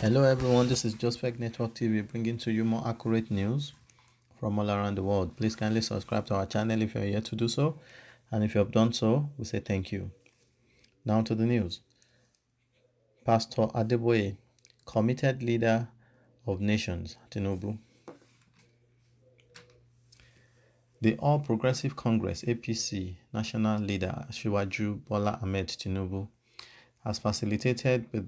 Hello everyone, this is Jospec Network TV bringing to you more accurate news from all around the world. Please kindly subscribe to our channel if you're yet to do so, and if you have done so, we say thank you. Now to the news. Pastor Adeboye, committed leader of nations, Tinubu. The All Progressive Congress APC national leader Shiwaju Bola Tinubu has facilitated with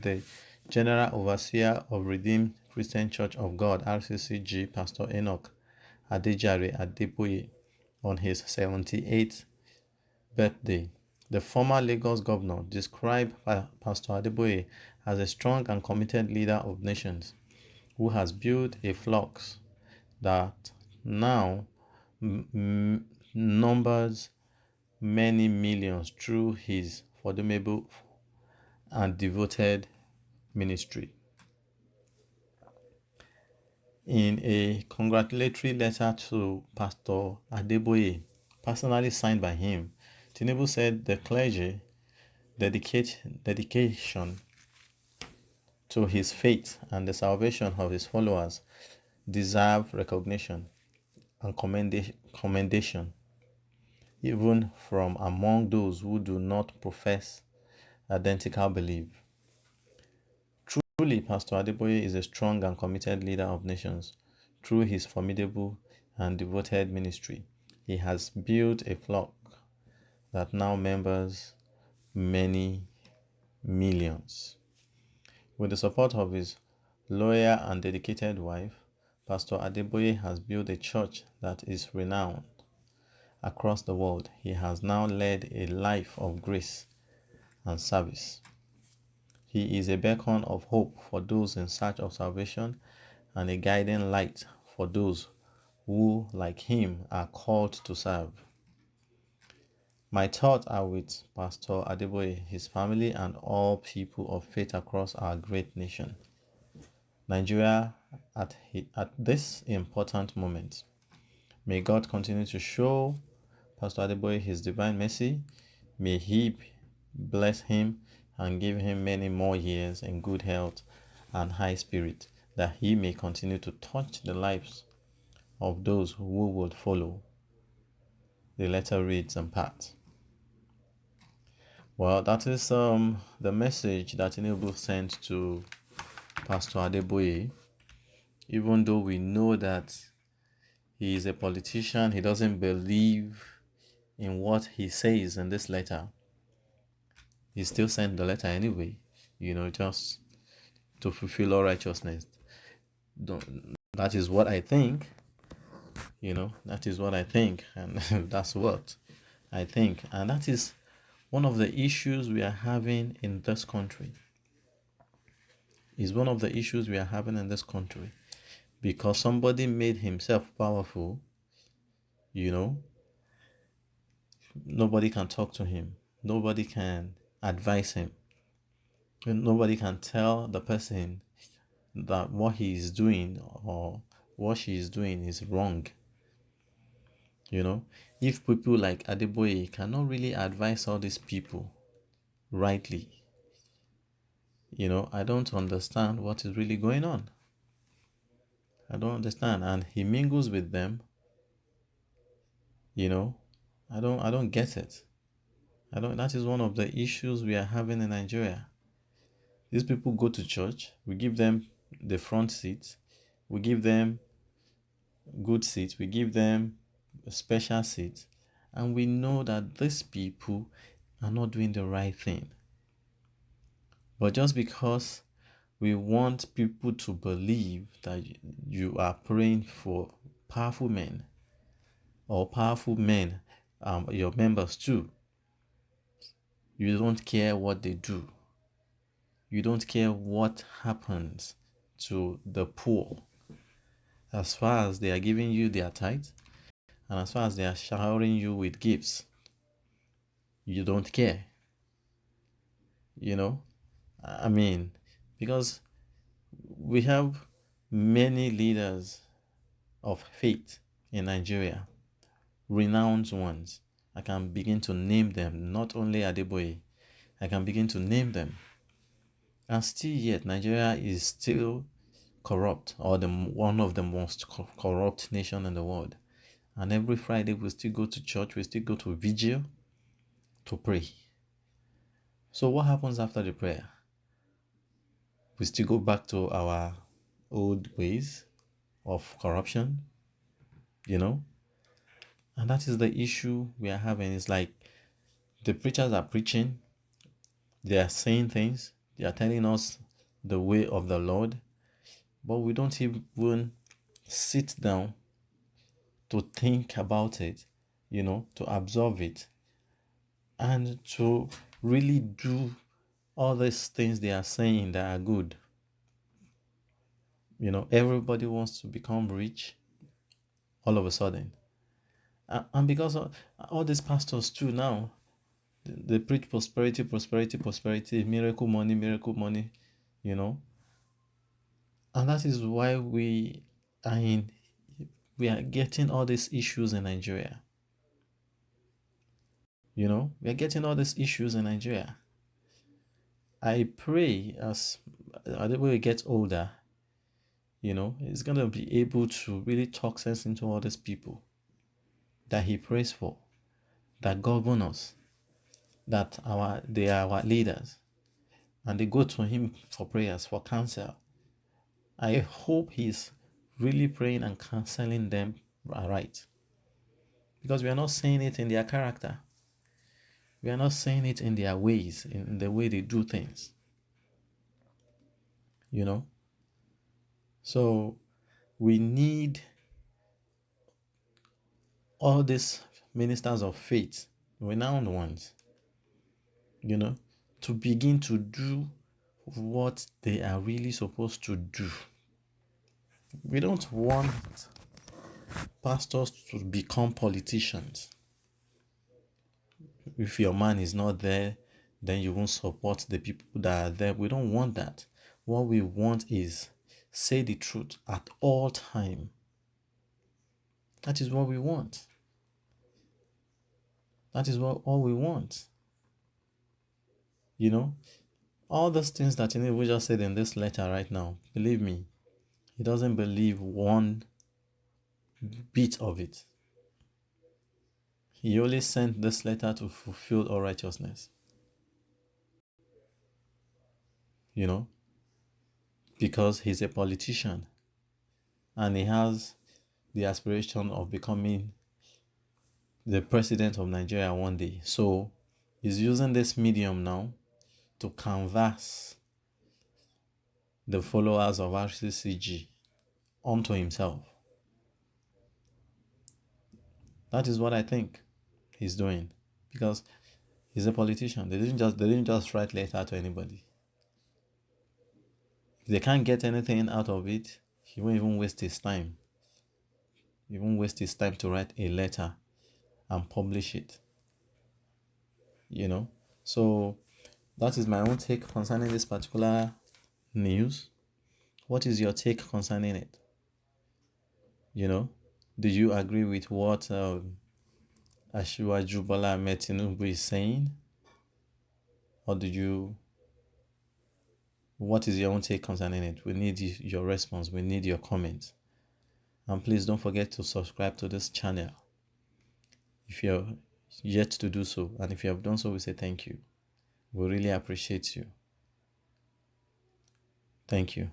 the General Overseer of Redeemed Christian Church of God RCCG, Pastor Enoch Adeboye, on his 78th birthday. The former Lagos governor described Pastor Adeboye as a strong and committed leader of nations who has built a flock that now numbers many millions through his formidable and devoted ministry. In a congratulatory letter to Pastor Adeboye, personally signed by him, Tinubu said the clergy dedication to his faith and the salvation of his followers deserve recognition and commendation, even from among those who do not profess identical belief. Truly, Pastor Adeboye is a strong and committed leader of nations. Through his formidable and devoted ministry, he has built a flock that now members many millions. With the support of his loyal and dedicated wife, Pastor Adeboye has built a church that is renowned across the world. He has now led a life of grace and service. He is a beacon of hope for those in search of salvation and a guiding light for those who, like him, are called to serve. My thoughts are with Pastor Adeboye, his family, and all people of faith across our great nation, Nigeria, at this important moment. May God continue to show Pastor Adeboye his divine mercy. May he bless him and give him many more years in good health and high spirit, that he may continue to touch the lives of those who would follow. The letter reads in part. Well, that is the message that Tinubu sent to Pastor Adeboye. Even though we know that he is a politician, he doesn't believe in what he says in this letter. He still sent the letter anyway, just to fulfill all righteousness. That is what I think. That is what I think, and that's what I think. And that is one of the issues we are having in this country. Is one of the issues we are having in this country. Because somebody made himself powerful, nobody can talk to him. Nobody can advise him. Nobody can tell the person that what he is doing or what she is doing is wrong. If people like Adeboye cannot really advise all these people rightly, I don't understand what is really going on. I don't understand. And he mingles with them. I don't get it. That is one of the issues we are having in Nigeria. These people go to church, we give them the front seats, we give them good seats, we give them special seats, and we know that these people are not doing the right thing. But just because we want people to believe that you are praying for powerful men, or powerful men, your members too, you don't care what they do. You don't care what happens to the poor. As far as they are giving you their tithe, and as far as they are showering you with gifts, you don't care. You know, I mean, because we have many leaders of faith in Nigeria, renowned ones. I can begin to name them, not only Adeboye, I can begin to name them. And still yet, Nigeria is still corrupt, or one of the most corrupt nation in the world. And every Friday we still go to church, we still go to vigil to pray. So what happens after the prayer? We still go back to our old ways of corruption, you know? And that is the issue we are having. It's like the preachers are preaching, they are saying things, they are telling us the way of the Lord, but we don't even sit down to think about it, to absorb it, and to really do all these things they are saying that are good. Everybody wants to become rich all of a sudden. And because of all these pastors too now, they preach prosperity, prosperity, prosperity, miracle money, And that is why we are getting all these issues in Nigeria. We are getting all these issues in Nigeria. I pray as Adeboye gets older, he's going to be able to really talk sense into all these people that he prays for, that govern us, that they are our leaders, and they go to him for prayers, for counsel. I hope he's really praying and counseling them right. Because we are not saying it in their character. We are not saying it in their ways, in the way they do things. So we need all these ministers of faith, renowned ones, to begin to do what they are really supposed to do. We don't want pastors to become politicians. If your man is not there, then you won't support the people that are there. We don't want that. What we want is say the truth at all time. That is what we want. That is all we want. All those things that Tinubu just said in this letter right now, believe me, he doesn't believe one bit of it. He only sent this letter to fulfill all righteousness. Because he's a politician and he has the aspiration of becoming the president of Nigeria one day. So he's using this medium now to canvass the followers of RCCG onto himself. That is what I think he's doing, because he's a politician. They didn't just write letter to anybody. If they can't get anything out of it, he won't even waste his time. He won't waste his time to write a letter and publish it. So that is my own take concerning this particular news. What is your take concerning it? Do you agree with what Asiwaju Bola Tinubu is saying? Or what is your own take concerning it? We need your response. We need your comments. And please don't forget to subscribe to this channel if you're yet to do so. And if you have done so, we say thank you. We really appreciate you. Thank you.